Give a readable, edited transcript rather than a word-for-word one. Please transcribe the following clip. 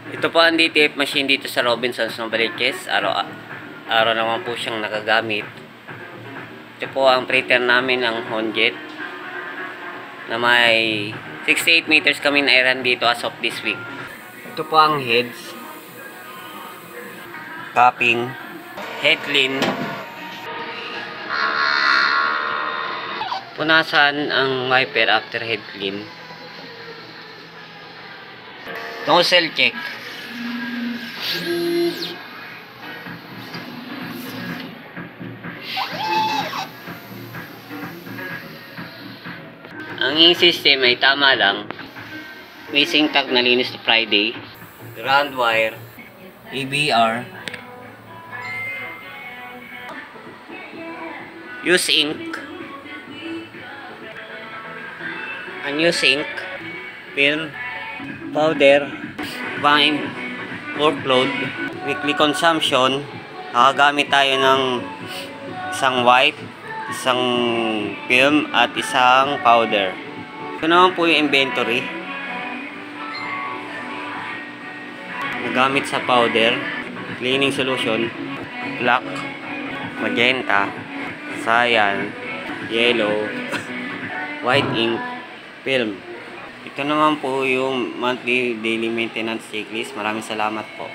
Ito po ang DTF machine dito sa Robinsons Novaliches. Araw naman po siyang nagagamit. Ito po ang printer namin ng Honjet na may 68 meters kami na i-run dito as of this week. Ito po ang heads, capping, head clean, punasan ang wiper after head clean, nozzle check, ang system ay tama lang, missing tag na linis na Friday, ground wire, ABR, use ink, unused ink, film, powder, combined workload, weekly consumption. Nakagamit tayo ng isang white, isang film at isang powder. Ito naman po yung inventory. Nagamit sa powder, cleaning solution, black, magenta, cyan, yellow, white ink, film. Ito naman po yung monthly daily maintenance checklist. Maraming salamat po.